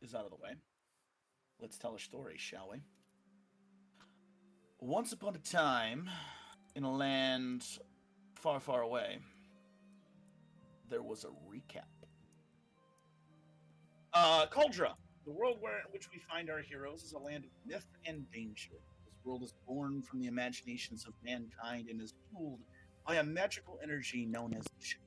is out of the way, let's tell a story, shall we? Once upon a time, in a land far, far away, there was a recap. Kuldra, the world in which we find our heroes, is a land of myth and danger. This world is born from the imaginations of mankind and is fueled by a magical energy known as the Chakra.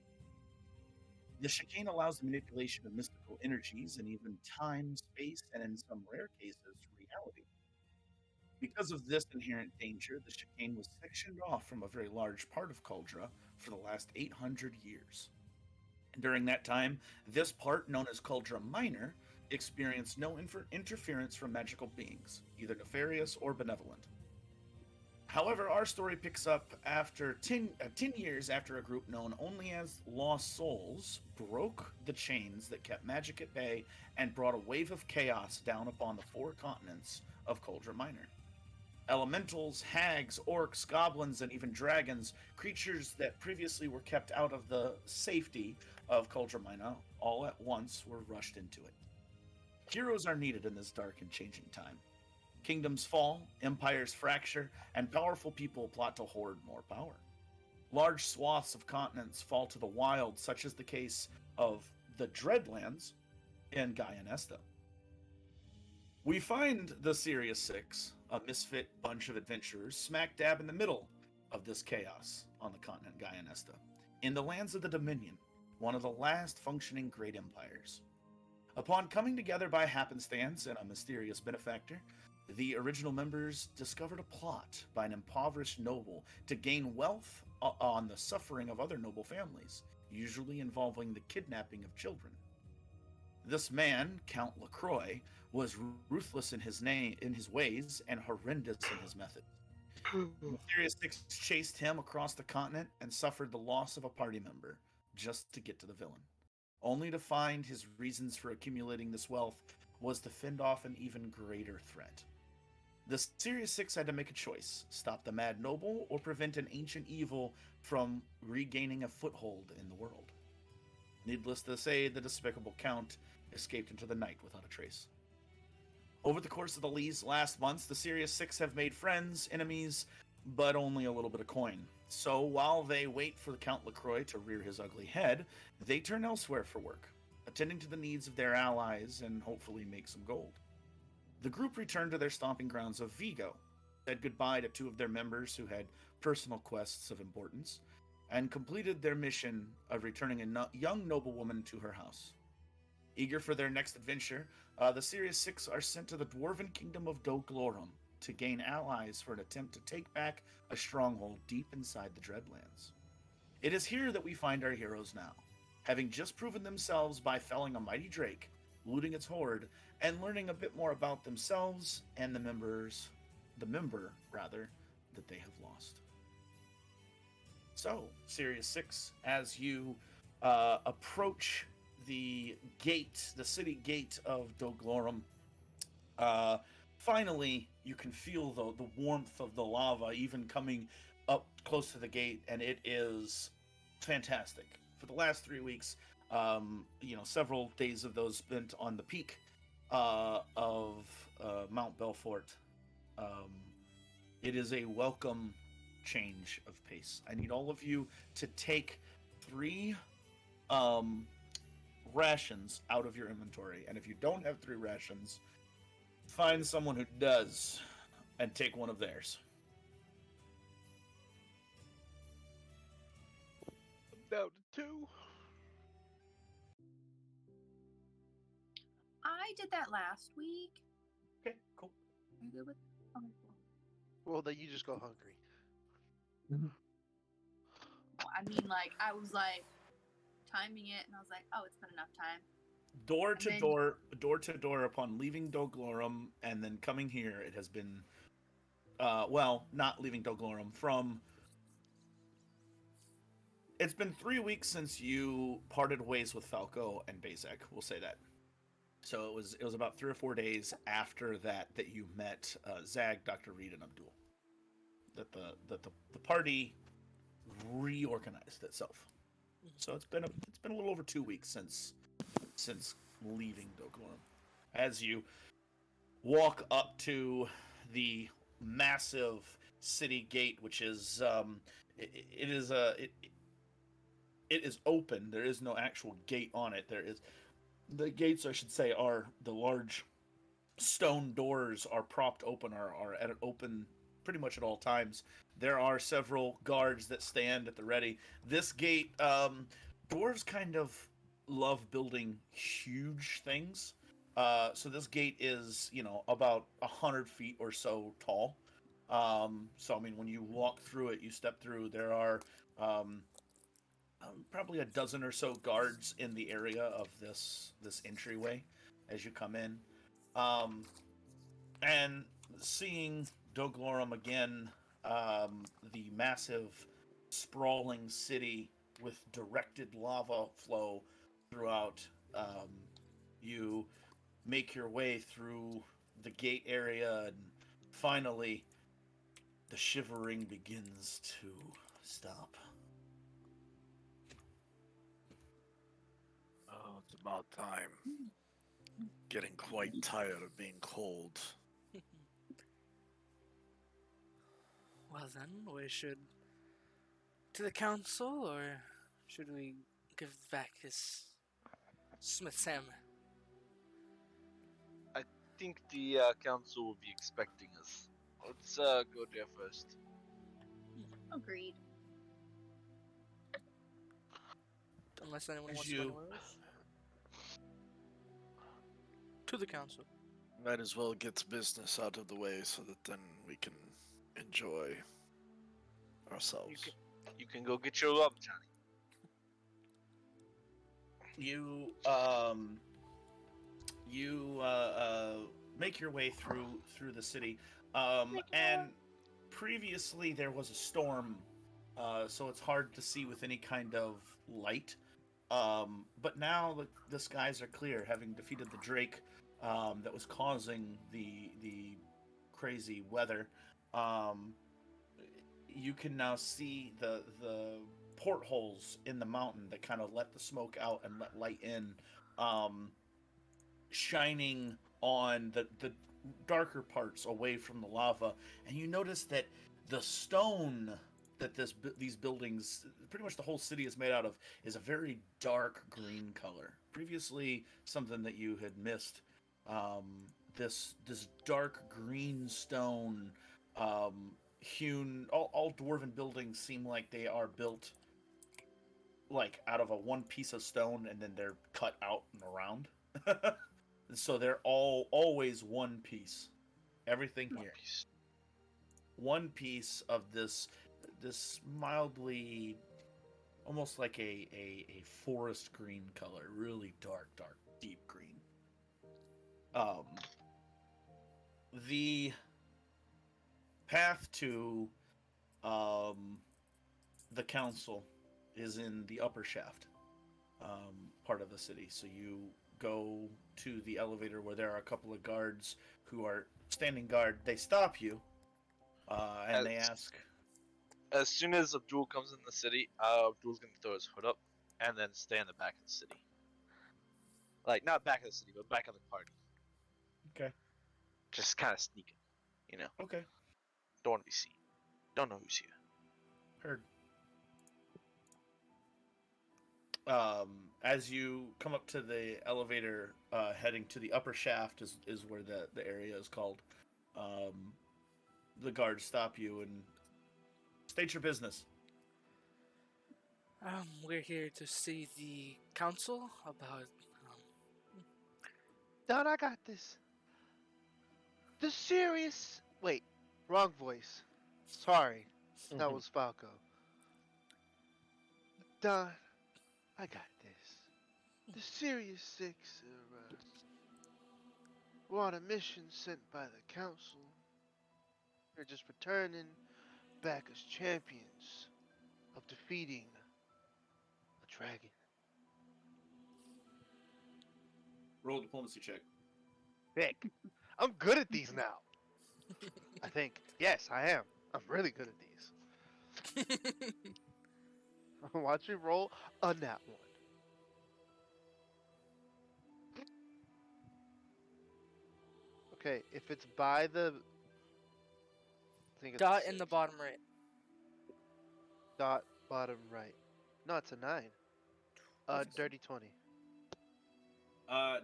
The chicane allows the manipulation of mystical energies and even time, space, and in some rare cases, reality. Because of this inherent danger, the chicane was sectioned off from a very large part of Kuldra for the last 800 years. During that time, this part, known as Kuldra Minor, experienced no interference from magical beings, either nefarious or benevolent. However, our story picks up after 10 years after a group known only as Lost Souls broke the chains that kept magic at bay and brought a wave of chaos down upon the four continents of Kuldra Minor. Elementals, hags, orcs, goblins, and even dragons, creatures that previously were kept out of the safety of Kuldra Minor, all at once were rushed into it. Heroes are needed in this dark and changing time. Kingdoms fall, empires fracture, and powerful people plot to hoard more power. Large swaths of continents fall to the wild, such as the case of the Dreadlands in Gaia Nesta. We find the Sirius Six, a misfit bunch of adventurers, smack dab in the middle of this chaos on the continent Gaia Nesta, in the lands of the Dominion, one of the last functioning great empires. Upon coming together by happenstance and a mysterious benefactor, the original members discovered a plot by an impoverished noble to gain wealth on the suffering of other noble families, usually involving the kidnapping of children. This man, Count LaCroix, was ruthless in his ways and horrendous in his methods. The Mysterious Six chased him across the continent and suffered the loss of a party member just to get to the villain, only to find his reasons for accumulating this wealth was to fend off an even greater threat. The Sirius Six had to make a choice: stop the mad noble or prevent an ancient evil from regaining a foothold in the world. Needless to say, the despicable Count escaped into the night without a trace. Over the course of these last months, the Sirius Six have made friends, enemies, but only a little bit of coin. So while they wait for the Count LaCroix to rear his ugly head, they turn elsewhere for work, attending to the needs of their allies and hopefully make some gold. The group returned to their stomping grounds of Vigo, said goodbye to two of their members who had personal quests of importance, and completed their mission of returning a young noblewoman to her house. Eager for their next adventure, the Sirius Six are sent to the dwarven kingdom of Doglorum to gain allies for an attempt to take back a stronghold deep inside the Dreadlands. It is here that we find our heroes now, having just proven themselves by felling a mighty drake, looting its hoard, and learning a bit more about themselves and the member that they have lost. So, Sirius Six, as you approach the city gate of Doglorum, finally you can feel the warmth of the lava even coming up close to the gate, and it is fantastic. For the last 3 weeks, several days of those spent on the peak of Mount Belfort. It is a welcome change of pace. I need all of you to take 3 rations out of your inventory, and if you don't have 3 rations, find someone who does and take one of theirs. Down to 2. I did that last week. Okay, cool. Are you good with? Okay, cool. Well, then you just go hungry. I mean, like, I was like timing it, and I was like, oh, it's been enough time. Door to door upon leaving Doglorum and then coming here, it has been, not leaving Doglorum, it's been 3 weeks since you parted ways with Falco and Bazek, we'll say that. So it was about 3 or 4 days after that you met Zag, Dr. Reed, and Abdul. That the party reorganized itself. So it's been a little over 2 weeks since leaving Doglorum. as you walk up to the massive city gate, which is it is it is open. There is no actual gate on it. There is the gates, I should say, are the large stone doors are propped open, are at open pretty much at all times. There are several guards that stand at the ready. This gate, dwarves kind of love building huge things. So this gate is, about 100 feet or so tall. So I mean, when you walk through it, you step through. There are um, probably a dozen or so guards in the area of this entryway as you come in. Um, and seeing Doglorum again, the massive, sprawling city with directed lava flow throughout, um, you make your way through the gate area, and finally, the shivering begins to stop. Oh, it's about time. Getting quite tired of being cold. Well then, we should to the council, or should we give back his Smith's hammer? I think the council will be expecting us. Let's go there first. Agreed. Unless anyone As wants to go you- anywhere else. To the council. Might as well get business out of the way so that then we can enjoy ourselves. You can go get your love, Johnny. You make your way through the city, and previously there was a storm, so it's hard to see with any kind of light. But now the skies are clear, having defeated the Drake that was causing the crazy weather. You can now see the portholes in the mountain that kind of let the smoke out and let light in, shining on the darker parts away from the lava. And you notice that the stone that these buildings, pretty much the whole city is made out of, is a very dark green color. Previously, something that you had missed. This dark green stone, hewn. All dwarven buildings seem like they are built like out of a one piece of stone, and then they're cut out and around. So they're always one piece. Everything here, one piece of this mildly, almost like a forest green color, really dark, deep green. The path to the council is in the upper shaft part of the city. So you go to the elevator where there are a couple of guards who are standing guard. They stop you and they ask, As soon as Abdul comes in the city, Abdul's gonna throw his hood up and then stay in the back of the city. Like, not back of the city, but back of the party. okay, Just kind of sneaking, you know. okay, Don't want to be seen. Don't know who's here. heard. As you come up to the elevator, heading to the upper shaft is where the area is called. The guards stop you and state your business. We're here to see the council about. Don, I got this. The serious. Wait, wrong voice. Sorry, that was Falco. Don, I got this. The Serious Six were on a mission sent by the council. They're just returning back as champions of defeating a dragon. Roll a diplomacy check. Vic, I'm good at these now. I think. Yes, I am. I'm really good at these. Watch me roll a nat one. Okay, if it's by the I think it's Dot in the bottom right. dot bottom right. No, it's a 9. Perfect. Dirty 20.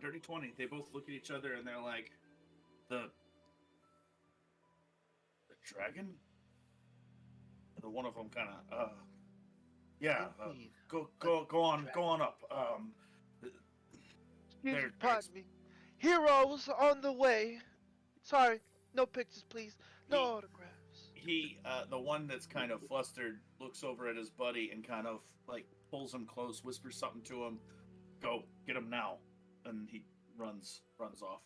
Dirty 20. They both look at each other and they're like, the dragon? The one of them kind of, yeah. Indeed. Go on up. Excuse me, There- pardon me. Heroes on the way. Sorry, no pictures, please. No He- autographs. He, the one that's kind of flustered, looks over at his buddy and kind of like pulls him close, whispers something to him. Go get him now, and he runs off.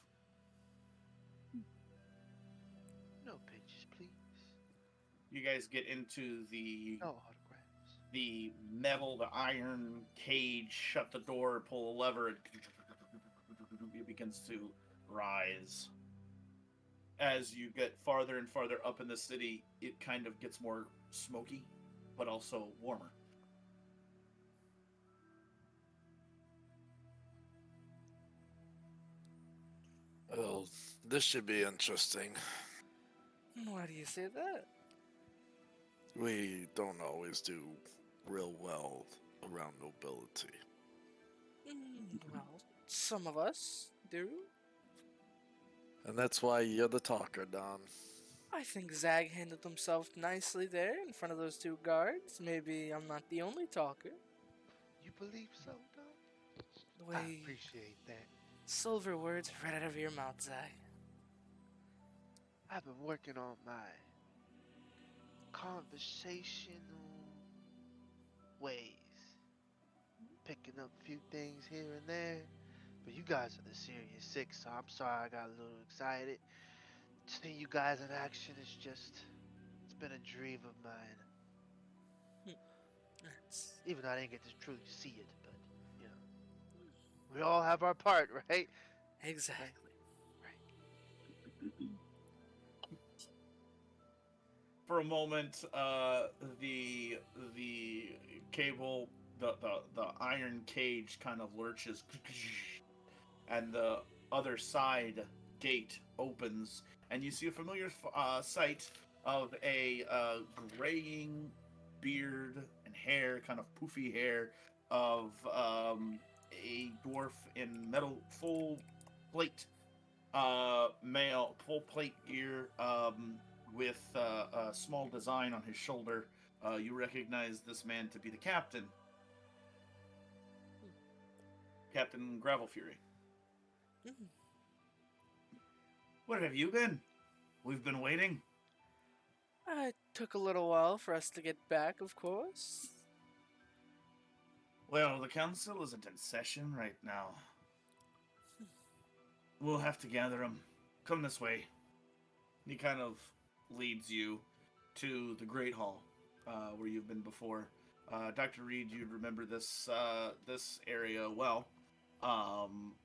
No pictures, please. You guys get into the No autographs. the metal, the iron cage. Shut the door, pull a lever, it begins to rise. As you get farther and farther up in the city, it kind of gets more smoky, but also warmer. Well, this should be interesting. Why do you say that? We don't always do real well around nobility. Well, some of us do. And that's why you're the talker, Don. I think Zag handled himself nicely there in front of those two guards. Maybe I'm not the only talker. You believe so, Don? The I way appreciate that. silver words right out of your mouth, Zag. I've been working on my conversational ways. Picking up a few things here and there. But you guys are the serious six, so I'm sorry I got a little excited. Seeing you guys in action is just, it's been a dream of mine. That's Even though I didn't get to truly see it, but, you know. We all have our part, right? exactly. For a moment, the cable, the iron cage kind of lurches, and the other side gate opens, and you see a familiar sight of a graying beard and hair, kind of poofy hair, of a dwarf in metal full plate male, full plate gear, with a small design on his shoulder. You recognize this man to be the captain. Captain Gravel Fury. Mhm. Where have you been? We've been waiting. It took a little while for us to get back, of course. Well, the council isn't in session right now. We'll have to gather them. Come this way. He kind of leads you to the Great Hall, where you've been before. Dr. Reed, you'd remember this this area well.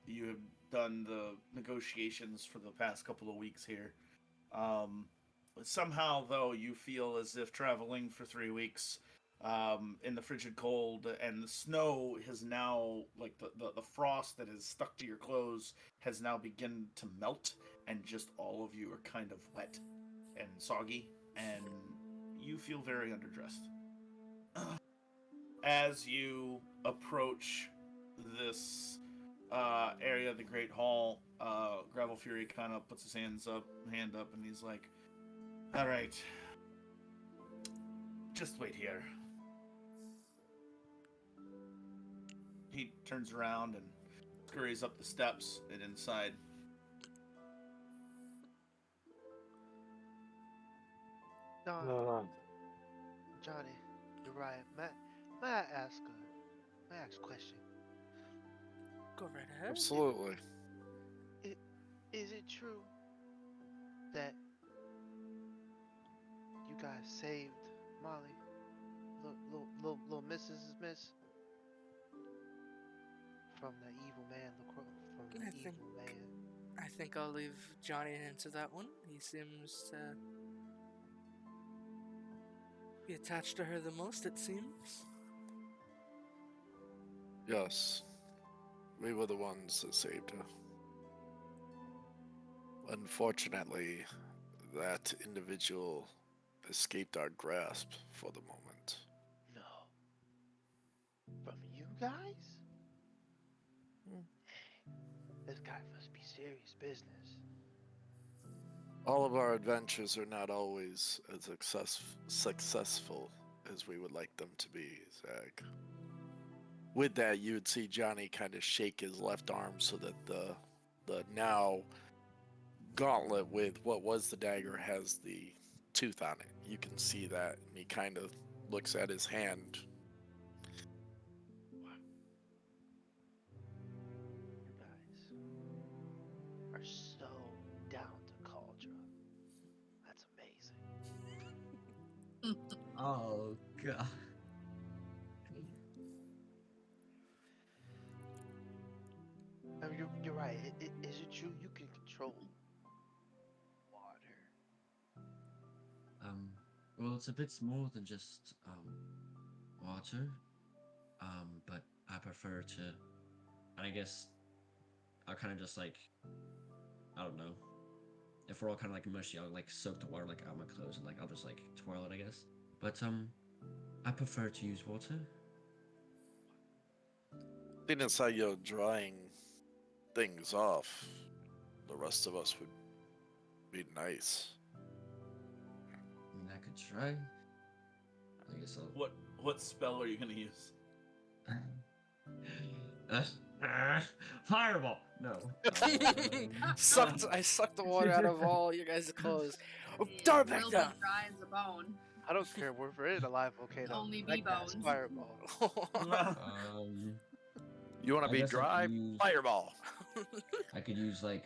You have done the negotiations for the past couple of weeks here. Somehow, though, you feel as if traveling for 3 weeks in the frigid cold, and the snow has now, like the frost that is stuck to your clothes has now begun to melt, and just all of you are kind of wet and soggy, and you feel very underdressed. As you approach this area of the Great Hall, Gravel Fury kind of puts his hand up, and he's like, "All right, just wait here." He turns around and scurries up the steps and inside. Don, Johnny, Uriah, may I ask a question? Go right ahead. Absolutely. Is it true that you guys saved Molly, little Mrs. Miss, from the evil man, from the I evil think- man? I think I'll leave Johnny to answer that one. He seems to be attached to her the most, it seems. Yes. We were the ones that saved her. Unfortunately, that individual escaped our grasp for the moment. No. From you guys? This guy must be serious business. All of our adventures are not always as successful as we would like them to be, Zach. With that, you would see Johnny kind of shake his left arm so that the now gauntlet with what was the dagger has the tooth on it. You can see that, and he kind of looks at his hand. You guys are so down to Cauldron. That's amazing. Oh god. I mean, you're right. Is it true you can control water? Well, it's a bit more than just water. But I prefer to, and I guess I'll kind of just like, I don't know. If we're all kind of like mushy, I'll like soak the water like out my clothes and like I'll just like twirl it, I guess. But I prefer to use water. Seeing as how you're drying things off, the rest of us would be nice. I mean, I could try. I guess I'll. What spell are you gonna use? Fireball. No. I sucked the water out of all you guys' clothes. Oh, Yeah, throw it back will down. be dry as a bone. I don't care. We're in a live volcano. Only That be guy's bones. Fireball. You want I to be guess I dry? could use- Fireball. I could use like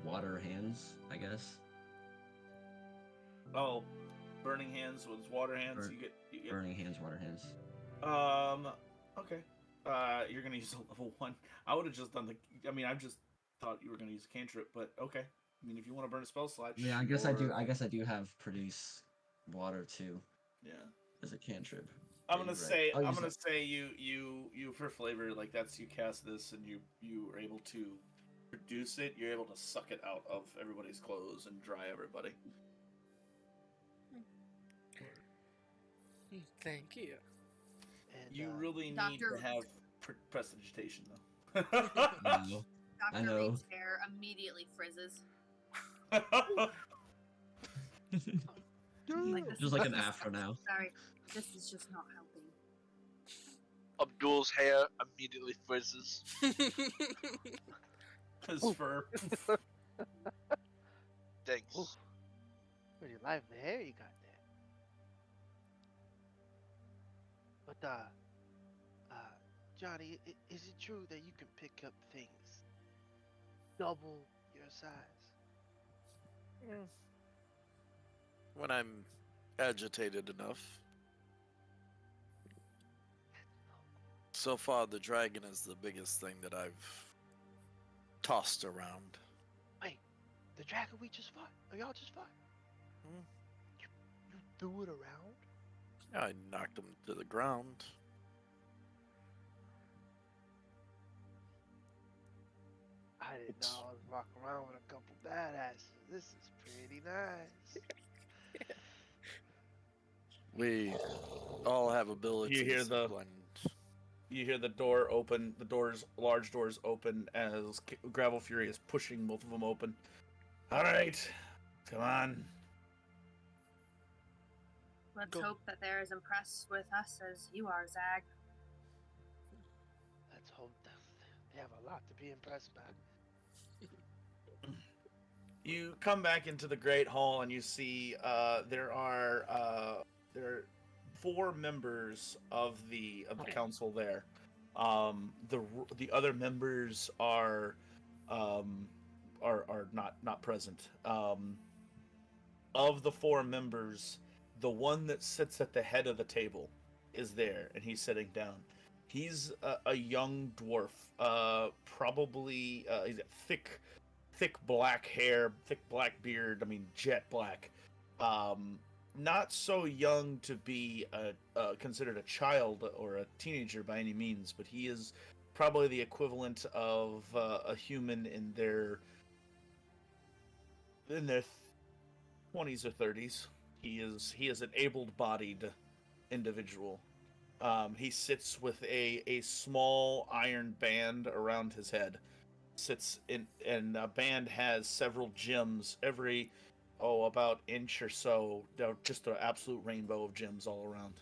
water hands, I guess. Oh, burning hands with water hands. Burn- You get Burning hands, water hands. Okay. You're gonna use a level 1. I would have just done the. I mean, I just thought you were gonna use a cantrip, but okay. I mean, if you want to burn a spell slot. Yeah, I guess I do. sure. I guess I do have produce water too Yeah. as a cantrip. I'm Yeah, gonna you're right. say. I'll I'm use gonna it. say you for flavor, like that's you cast this and you are able to produce it. You're able to suck it out of everybody's clothes and dry everybody. Thank you. And, You really need Doctor- to have prestidigitation though. No. I Dr. know. Reed's hair immediately frizzes. Like, this Just is like an just- afro now. Sorry, this is just not helping. Abdul's hair immediately frizzes. His fur. Thanks. Ooh. Pretty lively hair you got there. But Johnny, is it true that you can pick up things double your size? When I'm agitated enough. So far, the dragon is the biggest thing that I've tossed around. The dragon we just fought? Or y'all just fought? Hmm. You threw it around? I knocked him to the ground. I didn't know I was walking around with a couple badasses. This is pretty nice. We all have abilities. hear the- You hear the door open. The large doors open as Gravel Fury is pushing both of them open. All right, come on. Let's Go. hope that they're as impressed with us as you are, Zag. Let's hope that they have a lot to be impressed by. You come back into the Great Hall and you see there are 4 members of the council there. The other members are not present. Of the 4 members, the one that sits at the head of the table is there, and he's sitting down. He's a young dwarf, probably he's got thick black hair, thick black beard. I mean, jet black. Not so young to be considered a child or a teenager by any means, but he is probably the equivalent of a human in their 20s or 30s. He is an able-bodied individual. He sits with a small iron band around his head. And a band has several gems every about inch or so. Just an absolute rainbow of gems all around.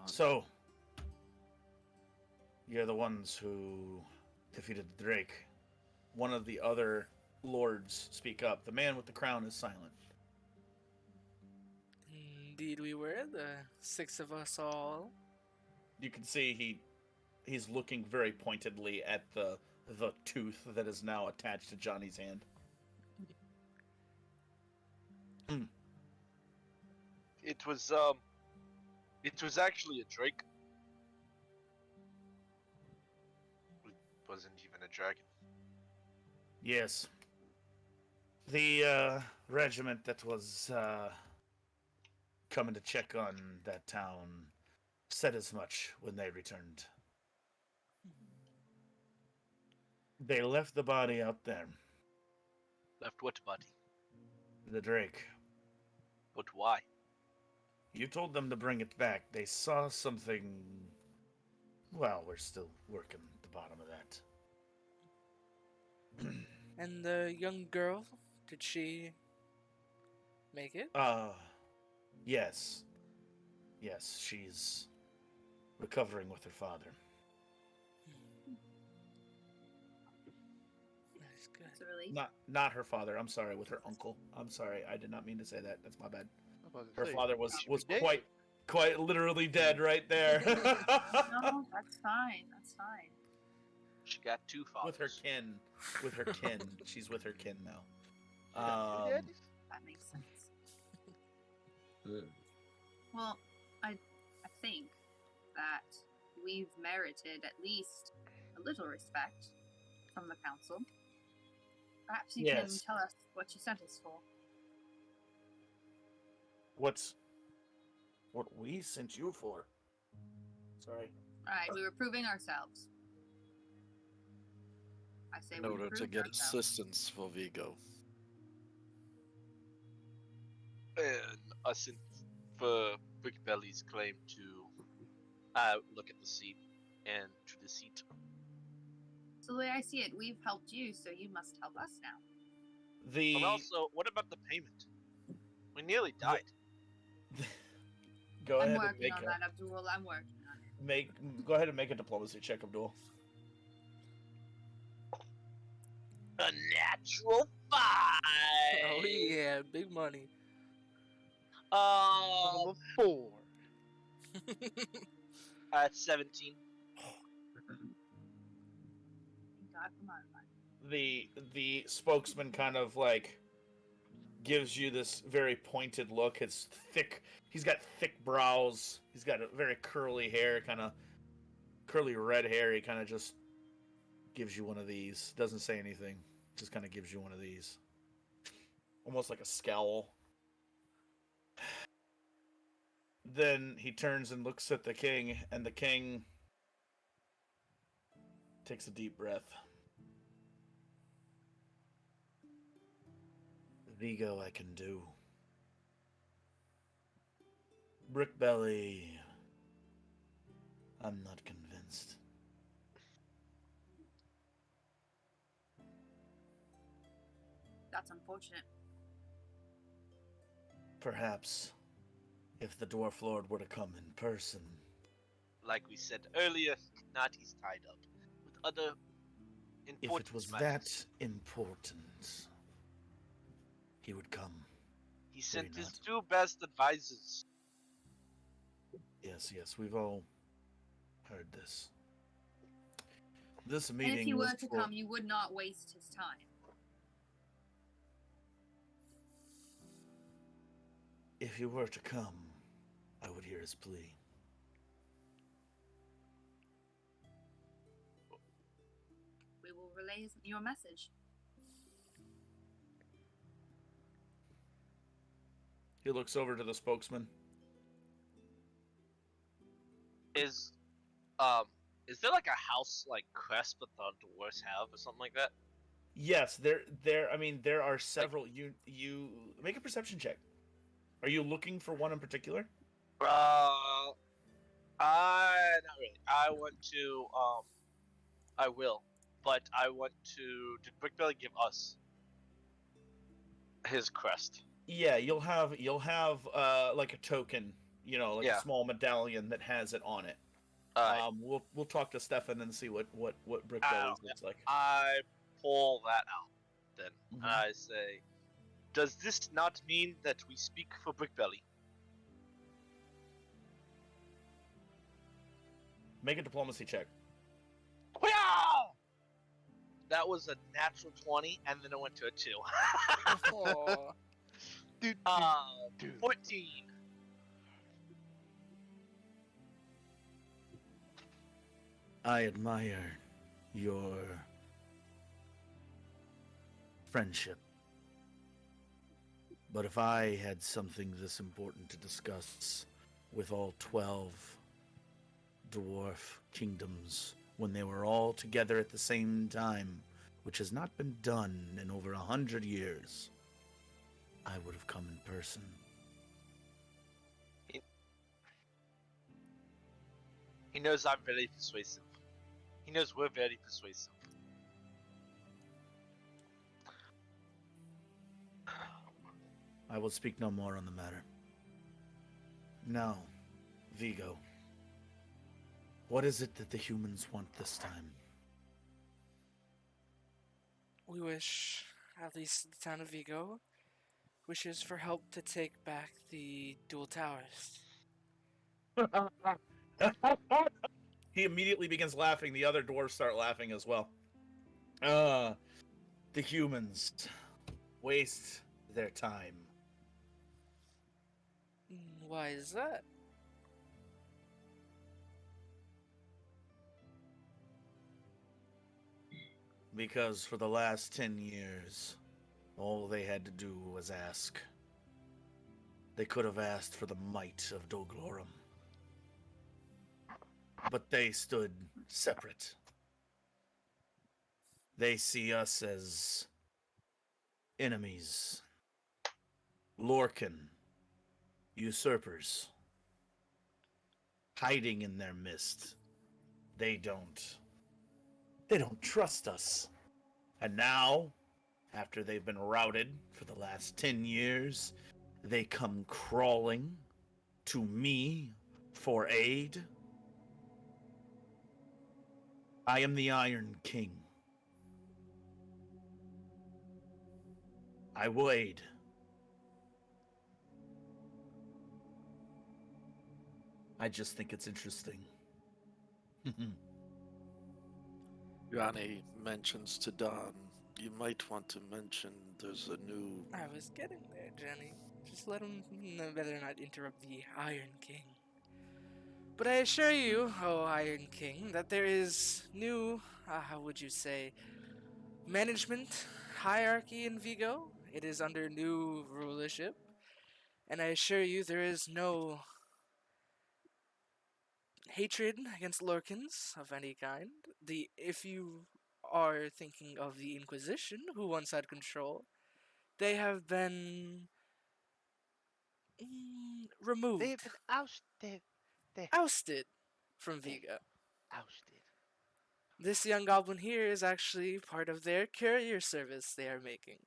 So, you're the ones who defeated Drake. One of the other lords speak up. The man with the crown is silent. Indeed, we were the 6 of us all. You can see he's looking very pointedly at the tooth that is now attached to Johnny's hand. It was actually a drake. It wasn't even a dragon. Yes. The regiment that was coming to check on that town said as much when they returned. They left the body out there. Left what body? The Drake. But why? You told them to bring it back. They saw something. Well, we're still working at the bottom of that. And the young girl, did she make it? Yes. Yes, she's recovering with her father. That's good. It's a relief. Not her father. I'm sorry, with her uncle. I'm sorry. I did not mean to say that. That's my bad. I'm about to Her say, father was she should be dead. quite literally dead right there. No, that's fine. That's fine. She got two fathers. With her kin. She's with her kin now. She got two daddies? That makes sense. Ugh. Well, I think that we've merited at least a little respect from the council. Perhaps you can Yes. tell us what you sent us for. What we sent you for? Sorry. Alright, we were proving ourselves. I say In we order to proved get ourselves. assistance for Vigo. And us for Brickbelly's claim to look at the seat and to the seat. So the way I see it, we've helped you, so you must help us now. But also, what about the payment? We nearly died. Go I'm ahead and working make on that, Abdul. I'm working on it. go ahead and make a diplomacy check, Abdul. A natural 5. Oh yeah, big money. Number 4. 17. Thank God for my life. The spokesman kind of like gives you this very pointed look. It's thick. He's got thick brows. He's got a very curly hair, kind of curly red hair. He kind of just gives you one of these. Doesn't say anything. Just kind of gives you one of these. Almost like a scowl. Then he turns and looks at the king, and the king takes a deep breath. Vigo, I can do. Brickbelly, I'm not convinced. That's unfortunate. Perhaps if the Dwarf Lord were to come in person. Like we said earlier, Nati's tied up with other If important it was matters. that important, he would come. He sent Maybe his not. 2 best advisors. Yes, we've all heard this. This And meeting if he were was to for- come, you would not waste his time. If he were to come, I would hear his plea. We will relay your message. He looks over to the spokesman. Is um is there like a house like crest that the dwarves have or something like that? Yes, I mean, there are several. You make a perception check. Are you looking for one in particular? Not really. I want to I will, but I want to. Did Brickbelly give us his crest? Yeah, you'll have like a token, like a Yeah. small medallion that has it on it. Alright. We'll talk to Stefan and see what Brick I Bellies don't know. looks like. I pull that out then, Mhm. and I say, "Does this not mean that we speak for Brickbelly?" Make a diplomacy check. Wow! That was a natural 20, and then it went to a 2. Oh, Dude, 14. I admire your friendship. But if I had something this important to discuss with all 12 dwarf kingdoms when they were all together at the same time, which has not been done in over 100 years, I would have come in person. He knows I'm very persuasive. He knows we're very persuasive. I will speak no more on the matter. Now, Vigo, what is it that the humans want this time? we wish, at least the town of Vigo, wishes for help to take back the dual towers. He immediately begins laughing. The other dwarves start laughing as well. The humans waste their time. Why is that? Because for the last 10 years, all they had to do was ask. They could have asked for the might of Doglorum. But they stood separate. They see us as enemies. Lorcan, usurpers, hiding in their midst. They don't trust us. And now, after they've been routed for the last 10 years, they come crawling to me for aid. I am the Iron King. I will aid. I just think it's interesting. Johnny mentions to Don, you might want to mention there's a new. I was getting there, Jenny. Just let him better not interrupt the Iron King. But I assure you, oh Iron King, that there is new, how would you say, management hierarchy in Vigo. It is under new rulership. And I assure you there is no hatred against Lorcans of any kind. If you are thinking of the Inquisition, who once had control, they have been removed, they've been ousted. ousted from Vigo. Ousted. This young goblin here is actually part of their courier service they are making.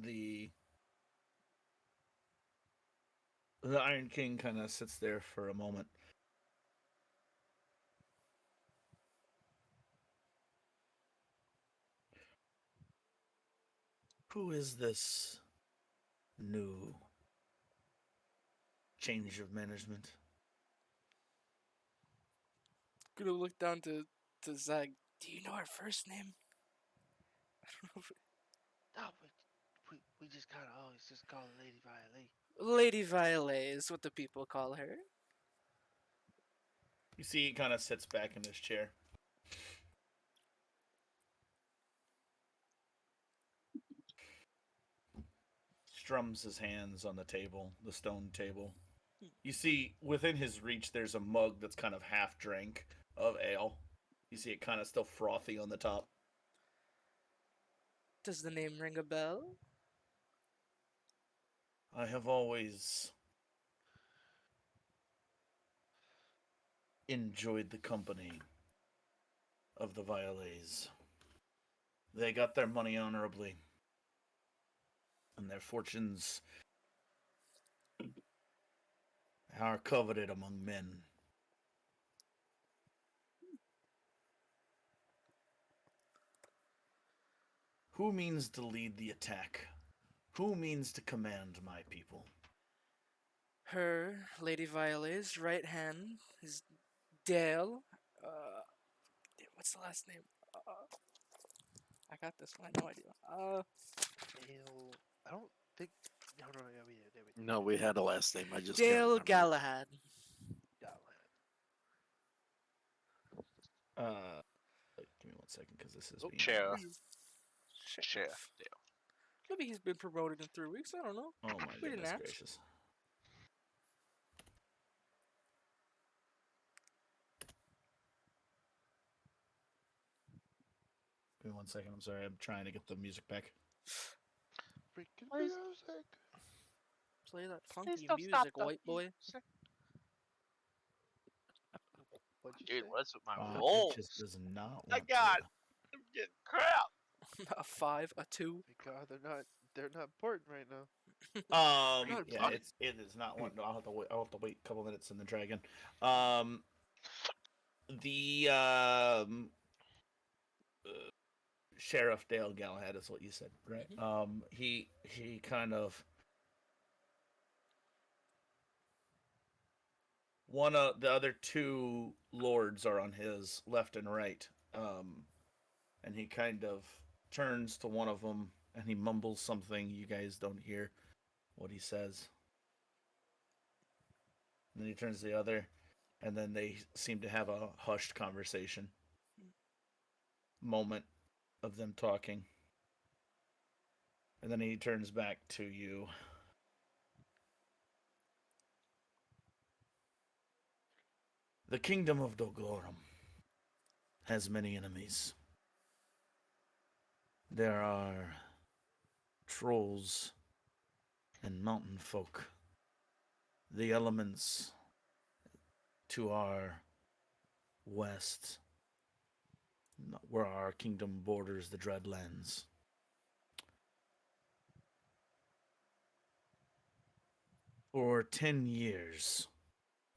The Iron King kind of sits there for a moment. Who is this new change of management? Gonna look down to Zag. Do you know her first name? I don't know. No, we just kind of always just call her Lady Violet. Lady Violet is what the people call her. You see, he kind of sits back in his chair. Strums his hands on the table, the stone table. You see, within his reach, there's a mug that's kind of half drank of ale. You see it kind of still frothy on the top. Does the name ring a bell? I have always enjoyed the company of the Violets. They got their money honorably, and their fortunes are coveted among men. Who means to lead the attack? Who means to command my people? Her, Lady Violet's right hand is Dale. What's the last name? I got this one. I have no idea. Dale. I don't think. No, yeah, we did. There we No, we had a last name. I just can't Dale remember. Galahad. Give me 1 second, because this is Oh, being... Sheriff. Sheriff. Sheriff. Yeah. Maybe he's been promoted in 3 weeks. I don't know. Oh my We didn't goodness ask. gracious. Give me 1 second. I'm sorry. I'm trying to get the music back. Freaking Please. music. Play that Please funky don't stop music, the white boy. music. What'd you Dude, say? what's with my It rolls? just does not want I to. got. I'm getting crap. A 5, a 2. My God, they're not important right now. Not Yeah, funny. it is not one. I'll have to wait a couple minutes in the dragon. The Sheriff Dale Galahad is what you said, right? He kind of one of the other two lords are on his left and right, and he kind of turns to one of them and he mumbles something you guys don't hear what he says. And then he turns to the other, and then they seem to have a hushed conversation. Moment of them talking. And then he turns back to you. The kingdom of Dogorum has many enemies. There are trolls and mountain folk. The elements to our west, where our kingdom borders the Dreadlands. For 10 years,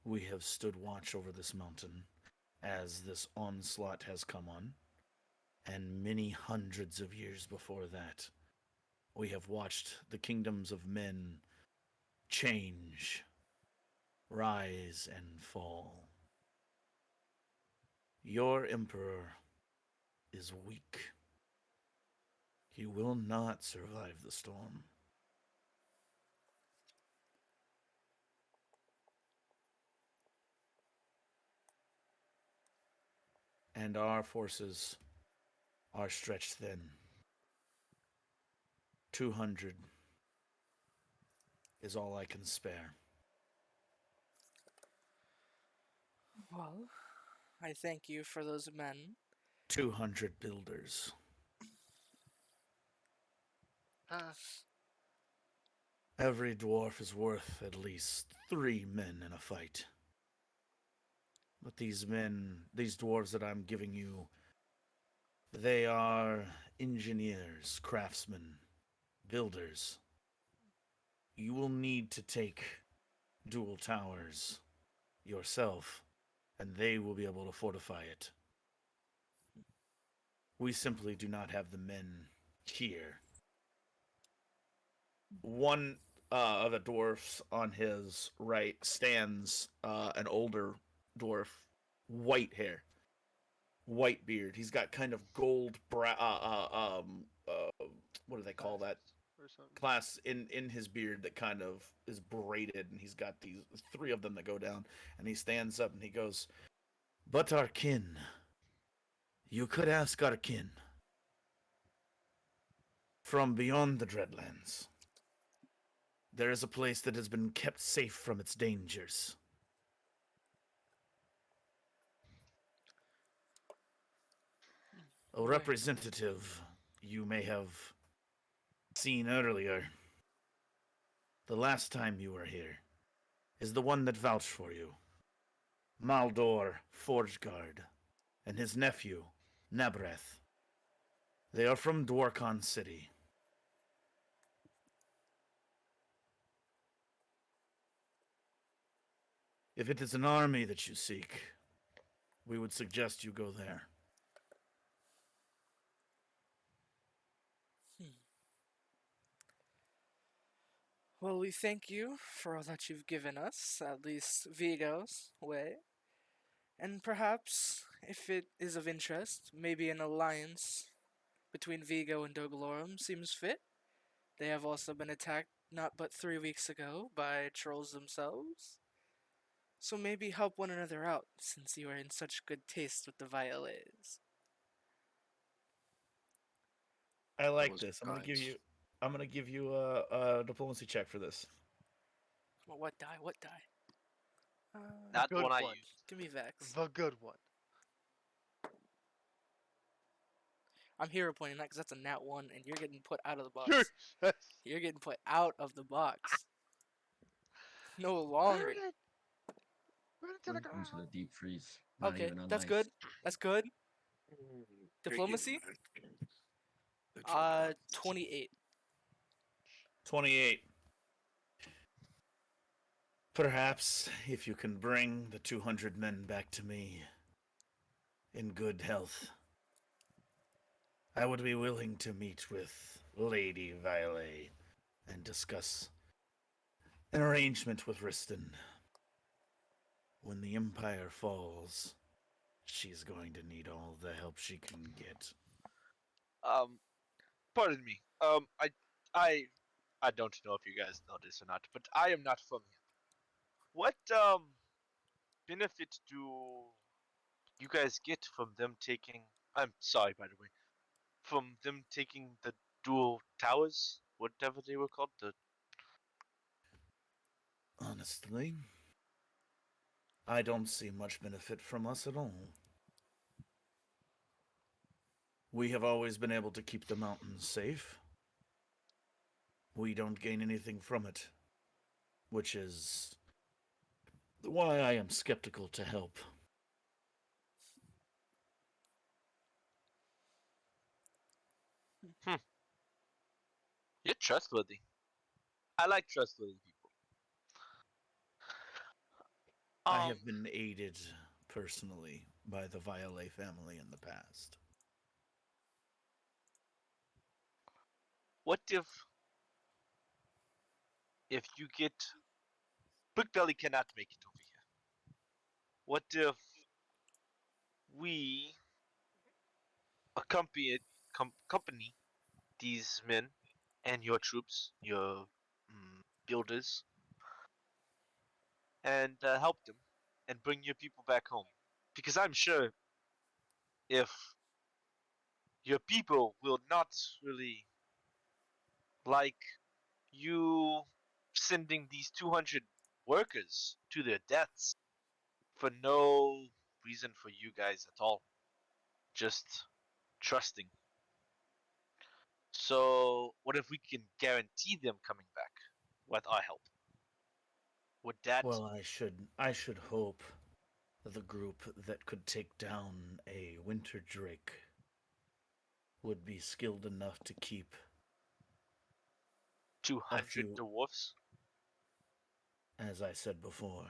we have stood watch over this mountain as this onslaught has come on, and many hundreds of years before that, we have watched the kingdoms of men change, rise, and fall. Your emperor is weak. He will not survive the storm. And our forces are stretched thin. 200 is all I can spare. Well, I thank you for those men. 200 builders. Every dwarf is worth at least 3 men in a fight. But these men, these dwarves that I'm giving you, they are engineers, craftsmen, builders. You will need to take dual towers yourself, and they will be able to fortify it. We simply do not have the men here. One of the dwarfs on his right stands an older dwarf, white hair, white beard. He's got kind of gold what do they call that? Or something. Class in his beard that kind of is braided, and he's got these 3 of them that go down, and he stands up and he goes, But our kin. You could ask our kin. From beyond the Dreadlands. There is a place that has been kept safe from its dangers. A Where? representative you may have seen earlier, the last time you were here, is the one that vouched for you. Maldor Forgeguard and his nephew, Nabreth. They are from Dwarkon City. If it is an army that you seek, we would suggest you go there. Well, we thank you for all that you've given us, at least Vigo's way. And perhaps, if it is of interest, maybe an alliance between Vigo and Dogalorum seems fit. They have also been attacked not but 3 weeks ago by trolls themselves. So maybe help one another out, since you are in such good taste with the Violets. I like was this. I'm kind. gonna give you a diplomacy check for this. Well, what die? What die? Not the Good one I one. used. Give me Vex. The good one. I'm hero pointing that because that's a nat 1, and you're getting put out of the box. Yes. You're getting put out of the box. No Burn longer. it! Burn it to the Burn into ground. the deep freeze. Not Okay, even on that's ice. good. That's good. Diplomacy? 28. 28. Perhaps if you can bring the 200 men back to me in good health, I would be willing to meet with Lady Violet and discuss an arrangement with Riston. When the Empire falls, she's going to need all the help she can get. Pardon me. I don't know if you guys know this or not, but I am not from here. What benefit do you guys get from them taking? I'm sorry, by the way, from them taking the dual towers, whatever they were called. Honestly, I don't see much benefit from us at all. We have always been able to keep the mountains safe. We don't gain anything from it, which is why I am skeptical to help. You're trustworthy. I like trustworthy people. I have been aided personally by the Violet family in the past. What if you get Brickbelly cannot make it over here? What if we accompany these men and your troops, your builders, and help them and bring your people back home? Because I'm sure if your people will not really like you sending these 200 workers to their deaths for no reason for you guys at all, just trusting. So what if we can guarantee them coming back with our help? Would that Well, I should hope the group that could take down a winter drake would be skilled enough to keep 200 few- dwarfs? as I said before,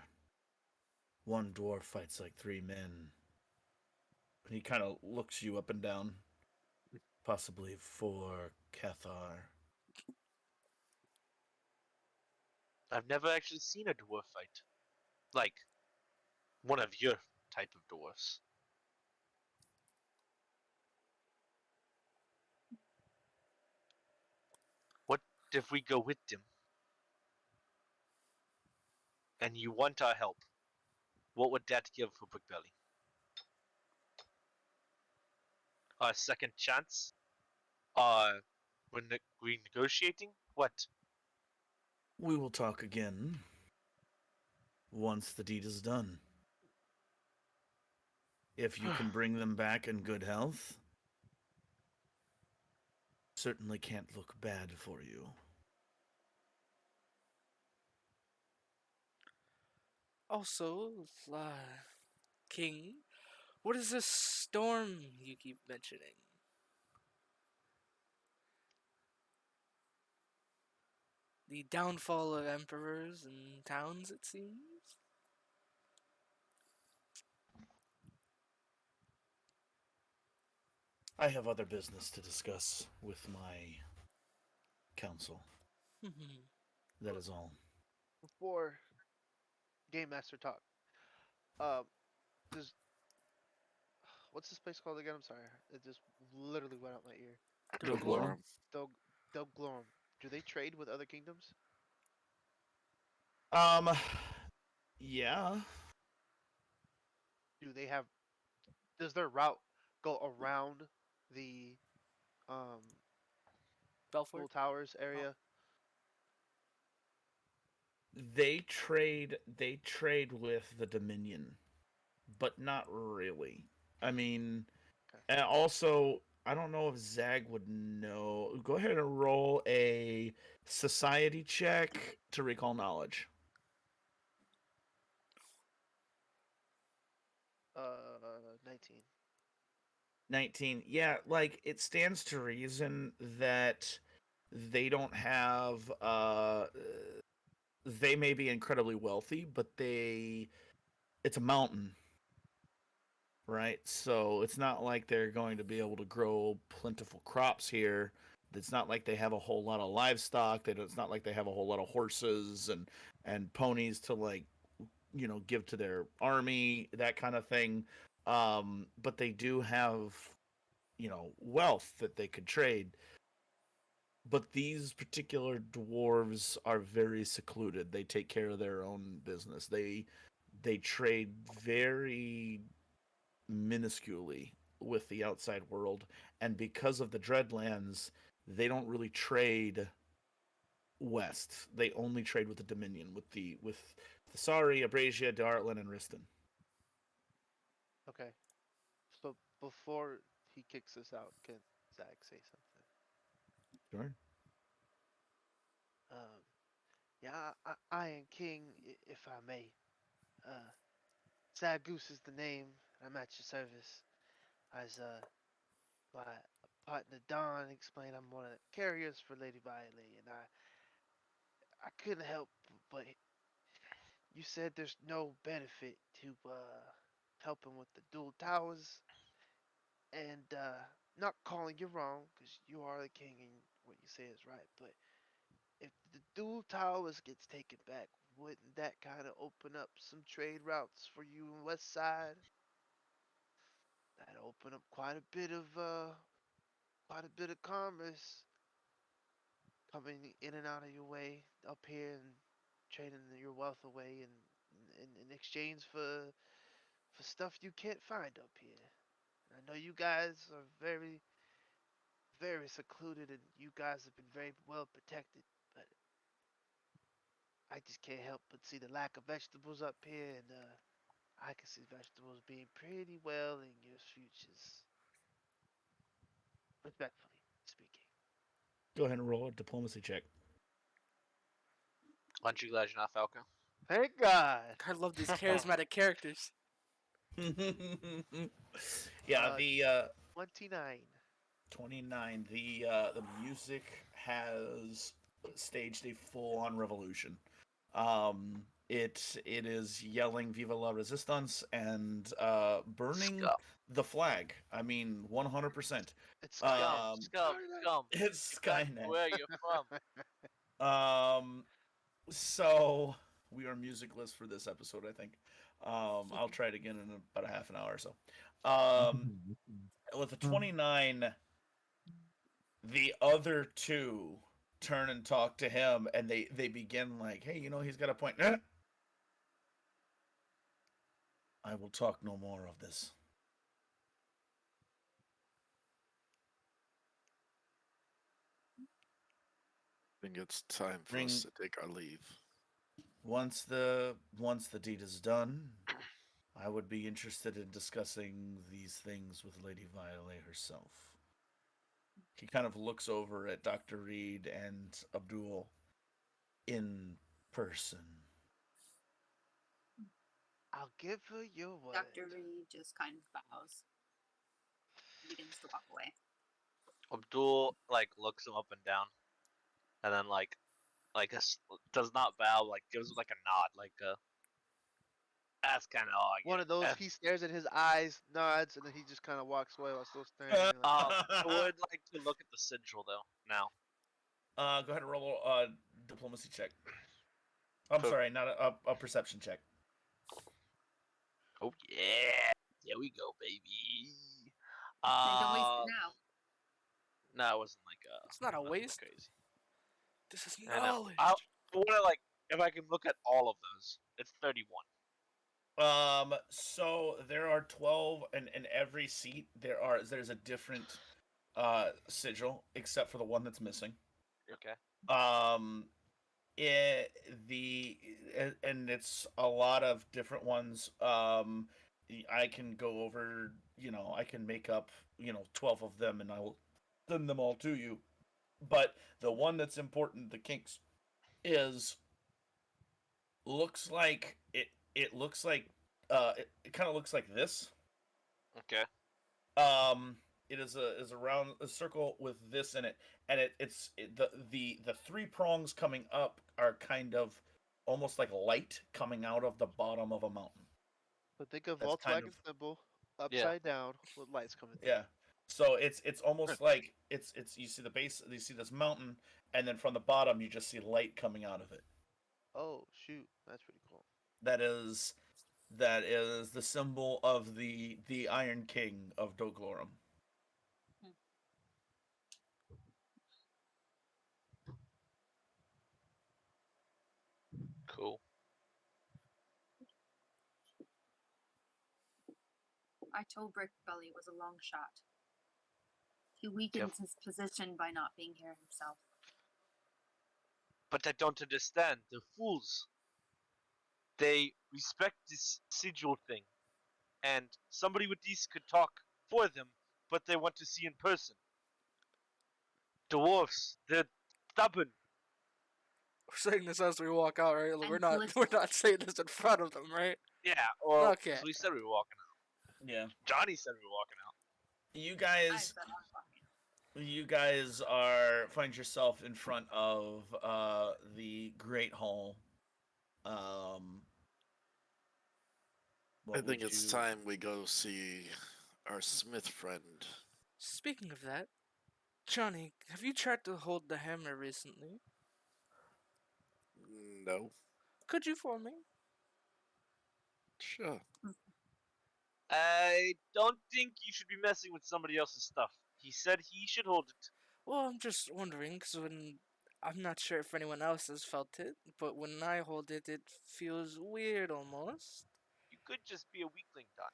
one dwarf fights like 3 men. And he kind of looks you up and down. Possibly 4 Cathar. I've never actually seen a dwarf fight. Like, one of your type of dwarfs. What if we go with them? And you want our help? What would that give for Brickbelly? a second chance? Renegotiating? What? We will talk again once the deed is done. If you can bring them back in good health, certainly can't look bad for you. Also, King, what is this storm you keep mentioning? The downfall of emperors and towns, it seems? I have other business to discuss with my council. That is all. Before Game Master talk, does what's this place called again? I'm sorry, it just literally went out my ear. Doglorum. Del Delglorum. Do they trade with other kingdoms? Um, yeah. Do they have? Does their route go around the um Belfort? Dual Towers area? They trade with the Dominion, but not really. I mean, Okay. and also I don't know if Zag would know. Go ahead and roll a society check to recall knowledge. 19. 19. Yeah, like it stands to reason that they don't have they may be incredibly wealthy, but it's a mountain, right? So it's not like they're going to be able to grow plentiful crops here. It's not like they have a whole lot of livestock. It's not like they have a whole lot of horses and ponies to like give to their army, that kind of thing. But they do have wealth that they could trade. But these particular dwarves are very secluded. They take care of their own business. They trade very minusculely with the outside world, and because of the Dreadlands, they don't really trade west. They only trade with the Dominion, with the Thessari, Abrasia, Dartland, and Riston. Okay. So before he kicks us out, can Zach say something? Sure. Yeah, Iron King, if I may. Sad Goose is the name. I'm at your service. As my partner Don explained, I'm one of the carriers for Lady Violet, and I couldn't help but you said there's no benefit to helping with the dual towers, and not calling you wrong, because you are the king and what you say is right, but if the dual towers gets taken back, wouldn't that kind of open up some trade routes for you in West Side? That'd open up quite a bit of commerce coming in and out of your way up here and trading your wealth away in exchange for stuff you can't find up here. And I know you guys are very very secluded and you guys have been very well protected, but I just can't help but see the lack of vegetables up here, and I can see vegetables being pretty well in your futures. Respectfully speaking. Go ahead and roll a diplomacy check. Aren't you glad you're not Falco? Thank God. I love these charismatic characters. Yeah, the 29. 29. The music has staged a full-on revolution. It is yelling "Viva la Resistance" and burning Scum. the flag. I mean, 100%. It's Scum, scum, scum. It's That's Skynet. where you're from. So we are musicless for this episode, I think. I'll try it again in about a half an hour or so. With a 29, the other two turn and talk to him, and they begin like, "Hey, he's got a point." I will talk no more of this. think it's time for Ring- us to take our leave. Once the deed is done, I would be interested in discussing these things with Lady Violet herself. He kind of looks over at Dr. Reed and Abdul in person. I'll give her your word. Dr. Reed just kind of bows. Begins to walk away. Abdul like looks him up and down, and then does not bow, like gives him like a nod, like that's kind of all I One get. of those, he stares in his eyes, nods, and then he just kind of walks away while still staring. You're like, I would like to look at the sigil though now. Go ahead and roll a diplomacy check. I'm Per- sorry, not a perception check. Oh yeah, there we go, baby. Then don't waste it now. No, it wasn't like It's not a nothing waste. crazy. This is I know. knowledge. I want to like if I can look at all of those. It's 31. So there are 12, and in every seat there's a different sigil, except for the one that's missing. Okay. And it's a lot of different ones. I can go over, I can make up, 12 of them, and I will send them all to you. But the one that's important, the kinks, looks like it looks like it kind of looks like this. Okay. It is a round a circle with this in it, and the three prongs coming up are kind of almost like light coming out of the bottom of a mountain. but think of That's kind Volkswagen of- symbol upside down with lights coming through. Yeah. So it's almost like it's you see the base, you see this mountain, and then from the bottom you just see light coming out of it. Oh shoot, that's pretty cool. That is the symbol of the Iron King of Doglorum. Cool. I told Brickbelly was a long shot. He weakens his position by not being here himself. But I don't understand. They're fools. They respect this sigil thing, and somebody with these could talk for them, but they want to see in person. Dwarfs, they're stubborn. We're saying this as we walk out, right? Like, And we're not saying this in front of them, right? Yeah, well, Okay. so we said we were walking out. Yeah. Johnny said we were walking out. You I guys said I'm fine. you guys find yourself in front of the Great Hall. I think it's time we go see our Smith friend. Speaking of that, Johnny, have you tried to hold the hammer recently? No. Could you for me? Sure. I don't think you should be messing with somebody else's stuff. He said he should hold it. Well, I'm just wondering, because I'm not sure if anyone else has felt it, but when I hold it, it feels weird almost. You could just be a weakling, Don.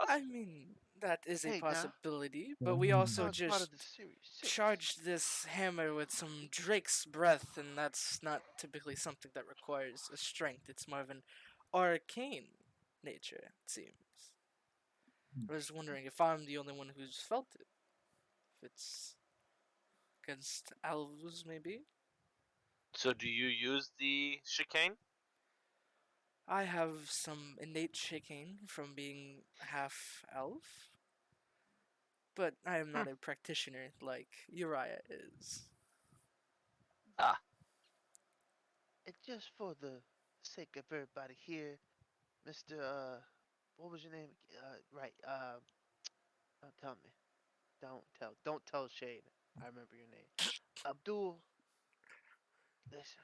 I mean, that is a Hey, now. possibility, but we also Sounds part just of the series. Six. charged this hammer with some Drake's breath, and that's not typically something that requires a strength. It's more of an arcane nature, it seems. I was wondering if I'm the only one who's felt it. If it's against elves, maybe? So do you use the chicane? I have some innate chicane from being half elf, but I am not a practitioner like Uriah is. And just for the sake of everybody here, Mr. What was your name? Right. Don't tell me. Don't tell Shane. I remember your name. Abdul. Listen.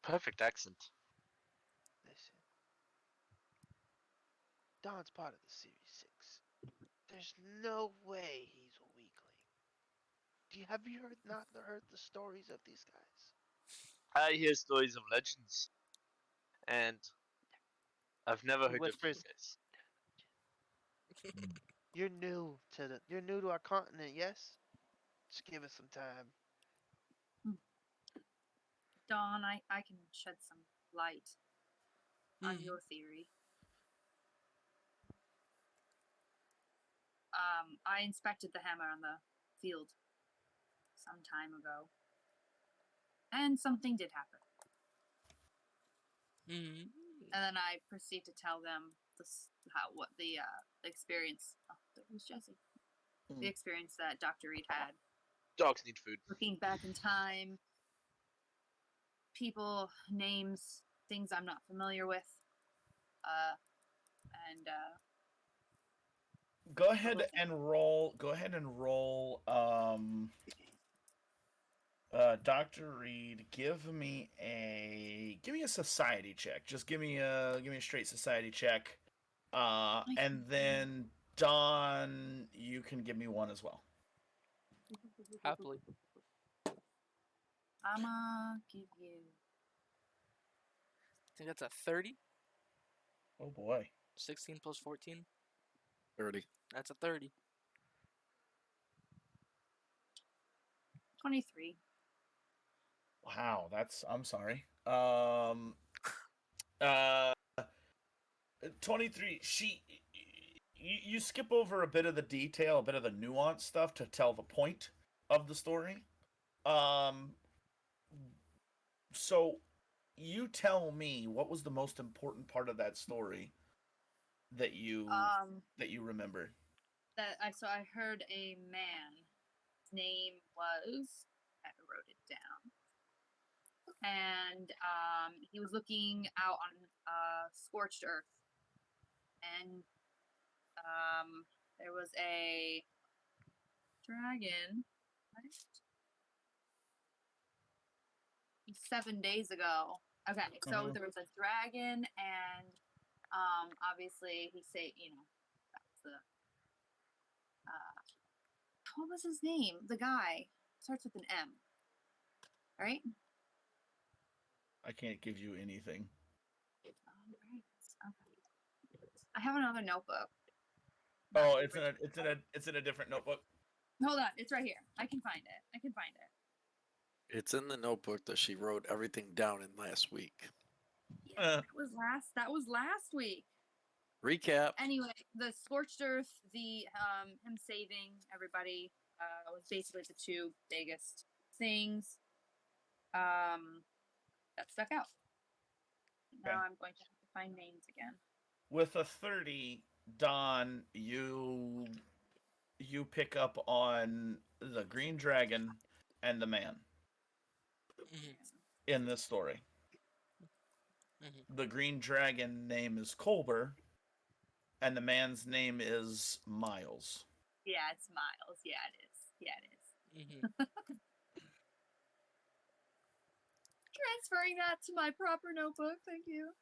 Perfect accent. Listen. Don's part of the Series 6. There's no way he's a weakling. Have you not heard the stories of these guys? I hear stories of legends, and I've never heard of these whispers. guys. You're new to our continent, yes? Just give us some time. Dawn, I can shed some light on Mhm. your theory. I inspected the hammer on the field some time ago, and something did happen. Mhm. And then I proceed to tell them what the experience. Oh, there was Jesse. The experience that Dr. Reed had. Dogs need food. Looking back in time, people, names, things I'm not familiar with, and Go ahead and roll. Go ahead and roll. Dr. Reed, give me a society check. Just give me a straight society check. And then Don, you can give me one as well. Happily. I'ma give you. I think that's a 30. Oh boy. 16 plus 14. 30. That's a 30. 23. Wow, I'm sorry. Uh 23. You skip over a bit of the detail, a bit of the nuance stuff to tell the point of the story. So you tell me, what was the most important part of that story that you remembered? So I heard a man. His name was. I wrote it down. And he was looking out on scorched earth, and there was a dragon. What? 7 days ago. Okay, so there was a dragon, and obviously he said, that's the what was his name? The guy starts with an M. All right. I can't give you anything. All right. Okay. I have another notebook. Oh, it's in a different notebook. Hold on, it's right here. I can find it. It's in the notebook that she wrote everything down in last week. Yeah, that was last week. Recap. Anyway, the scorched earth, the him saving everybody, was basically the two biggest things that stuck out. Now I'm going to have to find names again. With a 30, Don, you pick up on the green dragon and the man in this story. The green dragon name is Colbur, and the man's name is Miles. Yeah, it's Miles. Yeah, it is. Transferring that to my proper notebook. Thank you.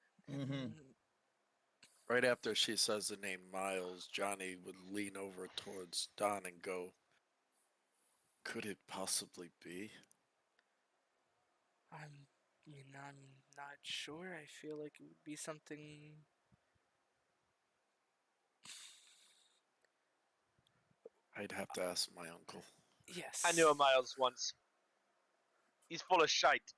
Right after she says the name Miles, Johnny would lean over towards Don and go, "Could it possibly be?" I'm not sure. I feel like it would be something. I'd have to ask my uncle. Yes. I knew a Miles once. He's full of shite.